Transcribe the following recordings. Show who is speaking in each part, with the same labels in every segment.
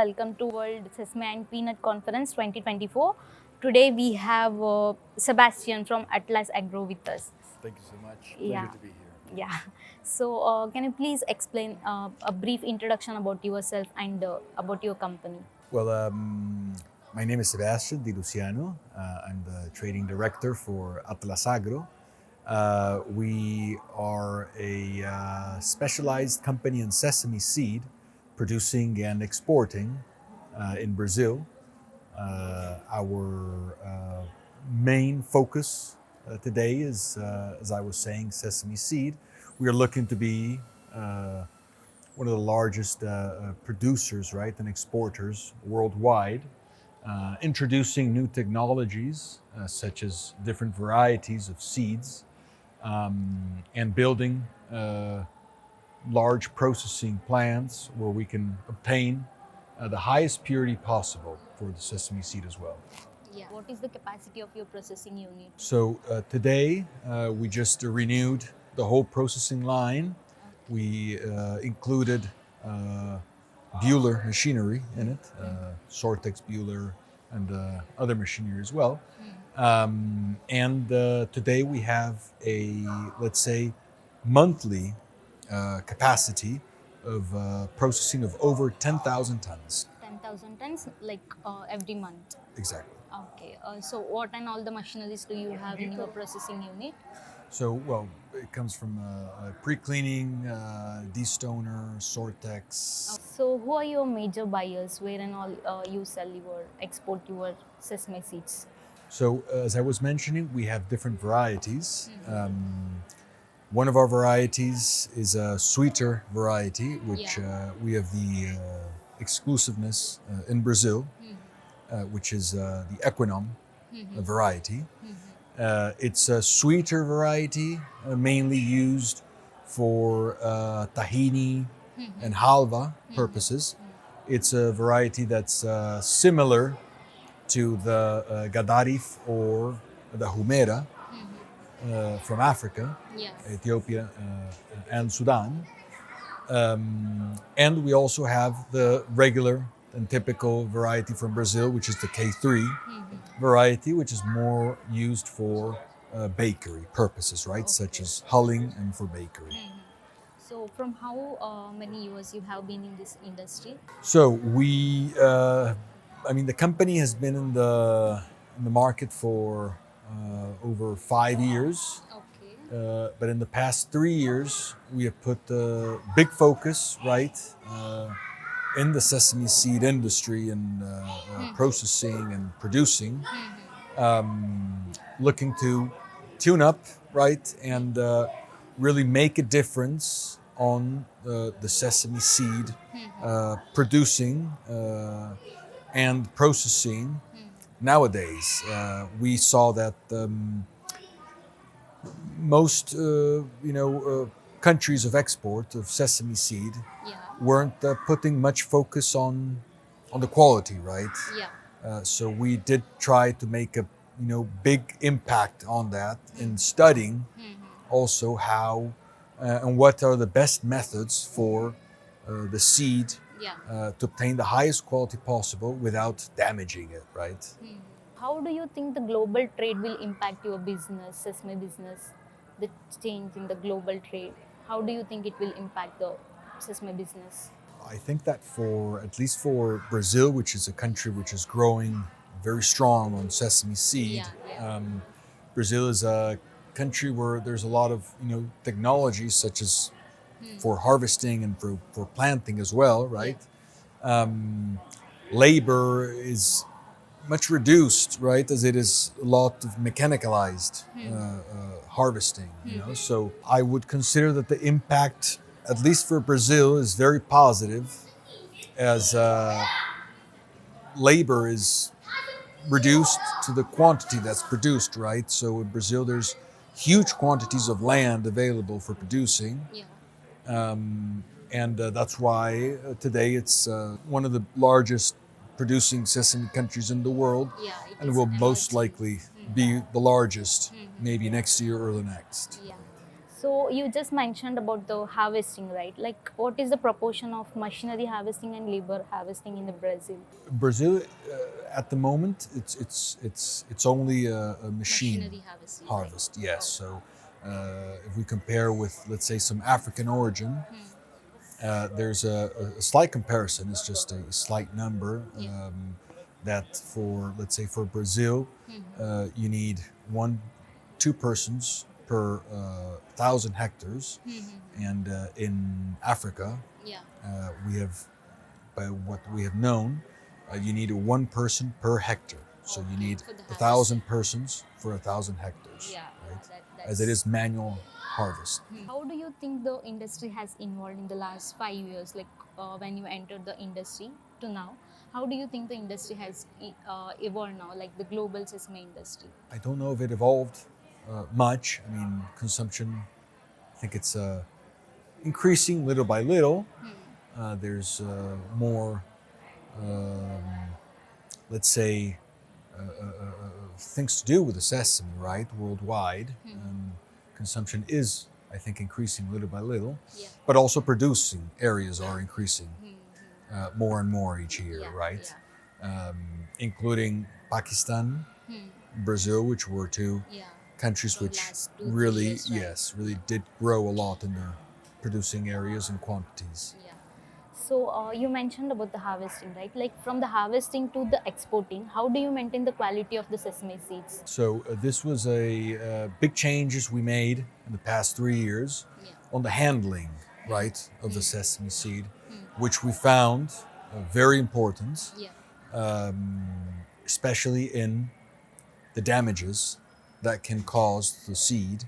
Speaker 1: Welcome to World Sesame and Peanut Conference 2024. Today we have Sebastian from Atlas Agro with us.
Speaker 2: Thank you so much.
Speaker 1: Yeah,
Speaker 2: Pleasure to be here.
Speaker 1: yeah. So can you please explain a brief introduction about yourself and about your company?
Speaker 2: Well, my name is Sebastian Di Luciano. I'm the trading director for Atlas Agro. We are a specialized company in sesame seed, producing and exporting in Brazil. Our main focus today is, as I was saying, sesame seed. We are looking to be one of the largest producers, right, and exporters worldwide, introducing new technologies such as different varieties of seeds, and building large processing plants where we can obtain the highest purity possible for the sesame seed as well.
Speaker 1: Yeah. What is the capacity of your processing unit?
Speaker 2: So today we just renewed the whole processing line. We included Bueller machinery in it, Sortex Bueller and other machinery as well. And today we have a, let's say, monthly capacity of processing of over 10,000 tons.
Speaker 1: 10,000 tons, like every month.
Speaker 2: Exactly.
Speaker 1: Okay. So what and all the machineries do you have in your processing unit?
Speaker 2: So, well, it comes from pre-cleaning, destoner, Sortex.
Speaker 1: So who are your major buyers? Where and all you sell your export your sesame seeds?
Speaker 2: So, as I was mentioning, we have different varieties. One of our varieties is a sweeter variety, which we have the exclusiveness in Brazil, which is the Equinome variety. It's a sweeter variety, mainly used for tahini and halva purposes. It's a variety that's similar to the Gadarif or the Humera from Africa, Ethiopia, and Sudan. And we also have the regular and typical variety from Brazil, which is the K3 variety, which is more used for bakery purposes, right? Such as hulling and for bakery.
Speaker 1: So from how many years you have been in this industry?
Speaker 2: So the company has been in the market for over 5 years.
Speaker 1: Okay.
Speaker 2: But in the past 3 years, we have put big focus, right, in the sesame seed industry and processing and producing, looking to tune up, right, and really make a difference on the sesame seed producing and processing. Nowadays, we saw that most countries of export of sesame seed weren't putting much focus on the quality, right? So we did try to make a big impact on that in studying also how and what are the best methods for the seed to obtain the highest quality possible without damaging it, right?
Speaker 1: How do you think the global trade will impact your business, sesame business? The change in the global trade. How do you think it will impact the sesame business?
Speaker 2: I think that for at least for Brazil, which is a country which is growing very strong on sesame seed, Brazil is a country where there's a lot of technologies such as for harvesting and for planting as well, right? Labor is much reduced, right, as it is a lot of mechanicalized harvesting. So I would consider that the impact, at least for Brazil, is very positive, as labor is reduced to the quantity that's produced, right? So in Brazil, there's huge quantities of land available for producing. And that's why today it's one of the largest producing sesame countries in the world, and will most likely be the largest maybe next year or the next.
Speaker 1: So you just mentioned about the harvesting, right? Like, what is the proportion of machinery harvesting and labor harvesting in the Brazil?
Speaker 2: Brazil, at the moment, it's only a machine
Speaker 1: Machinery harvesting, right?
Speaker 2: harvest. Yes.
Speaker 1: Oh.
Speaker 2: So if we compare with, let's say, some African origin, there's a slight comparison. It's just a slight number
Speaker 1: Yeah.
Speaker 2: that for, let's say, for Brazil, you need two persons per 1,000 hectares, and in Africa,
Speaker 1: Yeah.
Speaker 2: we have, by what we have known, you need one person per hectare. So you
Speaker 1: Okay,
Speaker 2: need
Speaker 1: for the
Speaker 2: 1,000 persons for 1,000 hectares,
Speaker 1: Yeah,
Speaker 2: right? As it
Speaker 1: that's.
Speaker 2: is manual harvest.
Speaker 1: How do you think the industry has evolved in the last 5 years? Like when you entered the industry to now, how do you think the industry has evolved now? Like the global sesame industry.
Speaker 2: I don't know if it evolved much. I mean, consumption, I think it's increasing little by little. There's more, um, let's say, things to do with the sesame, right? Worldwide, consumption is, I think, increasing little by little,
Speaker 1: Yeah.
Speaker 2: but also producing areas are increasing more and more each year,
Speaker 1: Yeah,
Speaker 2: right?
Speaker 1: yeah.
Speaker 2: Including Pakistan, Brazil, which were two
Speaker 1: Yeah.
Speaker 2: countries
Speaker 1: From
Speaker 2: which
Speaker 1: last 2 3
Speaker 2: really,
Speaker 1: years, right?
Speaker 2: yes, really did grow a lot in their producing areas and quantities.
Speaker 1: Yeah. So you mentioned about the harvesting, right? Like from the harvesting to the exporting, how do you maintain the quality of the sesame seeds?
Speaker 2: So this was a big changes we made in the past 3 years
Speaker 1: Yeah.
Speaker 2: on the handling, right, of the sesame seed, which we found very important,
Speaker 1: Yeah.
Speaker 2: especially in the damages that can cause the seed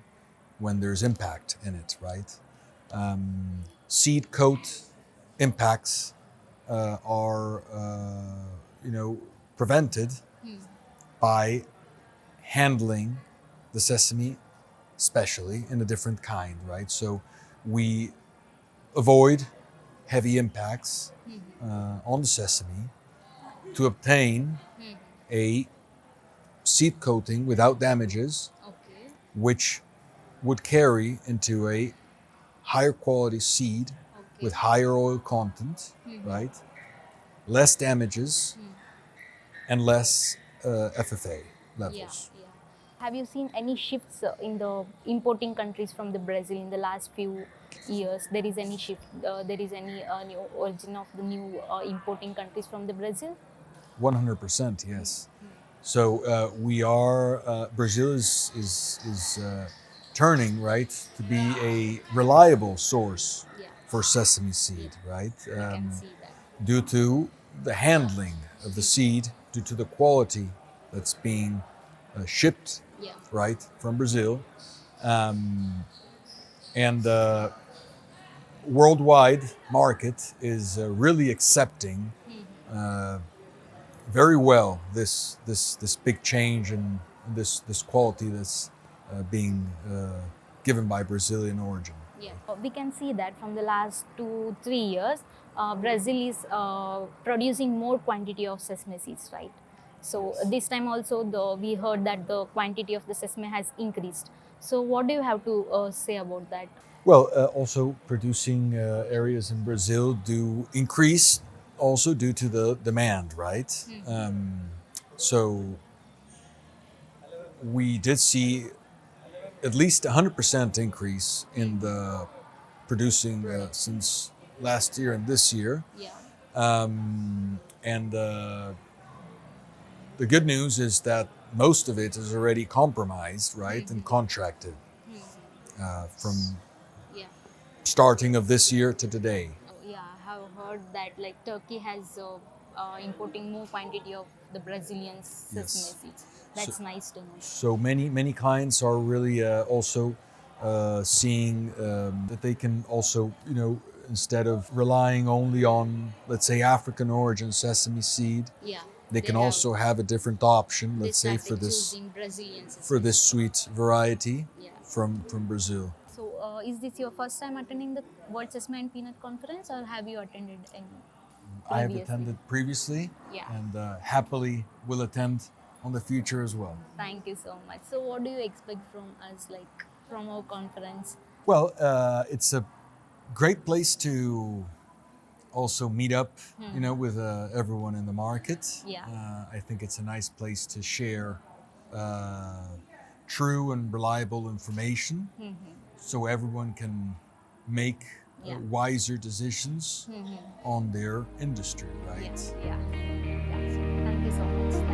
Speaker 2: when there's impact in it, right? Seed coat impacts are, prevented by handling the sesame, especially in a different kind, right? So we avoid heavy impacts on the sesame to obtain a seed coating without damages,
Speaker 1: Okay.
Speaker 2: which would carry into a higher quality seed
Speaker 1: Okay.
Speaker 2: with higher oil content, right? Less damages and less FFA
Speaker 1: Yeah,
Speaker 2: levels.
Speaker 1: yeah. Have you seen any shifts in the importing countries from the Brazil in the last few years? There is any shift? There is any new origin of the new importing countries from the Brazil?
Speaker 2: 100%, yes. So we are Brazil is turning, right, to be a reliable source
Speaker 1: Yeah,
Speaker 2: for sesame
Speaker 1: yeah.
Speaker 2: seed, right?
Speaker 1: We can see that.
Speaker 2: Due to the handling of the seed, due to the quality that's being shipped,
Speaker 1: Yeah,
Speaker 2: right, from Brazil, and worldwide market is really accepting very well this big change and this quality that's being given by Brazilian origin.
Speaker 1: yeah. We can see that from the last 2 3 years, Brazil is producing more quantity of sesame seeds, right? So
Speaker 2: Yes.
Speaker 1: this time also, we heard that the quantity of the sesame has increased. So what do you have to say about that?
Speaker 2: Well, also producing areas in Brazil do increase also due to the demand, right? So we did see at least 100% increase in the producing since last year and this year.
Speaker 1: Yeah.
Speaker 2: And the good news is that most of it is already compromised, right, and contracted from
Speaker 1: Yeah.
Speaker 2: starting of this year to today.
Speaker 1: Yeah, I have heard that like Turkey has importing more quantity of the Brazilian sesame
Speaker 2: Yes.
Speaker 1: seeds.
Speaker 2: So,
Speaker 1: That's nice to know.
Speaker 2: so many clients are really also seeing that they can also, instead of relying only on, let's say, African origin sesame seed,
Speaker 1: Yeah,
Speaker 2: they
Speaker 1: they
Speaker 2: can
Speaker 1: have.
Speaker 2: also have a different option,
Speaker 1: They
Speaker 2: let's say,
Speaker 1: started choosing Brazilian
Speaker 2: for
Speaker 1: sesame
Speaker 2: this
Speaker 1: seeds.
Speaker 2: sweet variety
Speaker 1: Yeah.
Speaker 2: from Brazil.
Speaker 1: So, is this your first time attending the World Sesame and Peanut Conference, or have you attended any
Speaker 2: I have
Speaker 1: previously?
Speaker 2: attended previously
Speaker 1: Yeah.
Speaker 2: and happily will attend on the future as well.
Speaker 1: Thank you so much. So, what do you expect from us, like from our conference?
Speaker 2: Well, it's a great place to also meet up, with everyone in the market.
Speaker 1: Yeah.
Speaker 2: I think it's a nice place to share true and reliable information, so everyone can make
Speaker 1: Yeah.
Speaker 2: wiser decisions on their industry,
Speaker 1: Yeah.
Speaker 2: right?
Speaker 1: Yeah. Yeah. Thank you so much.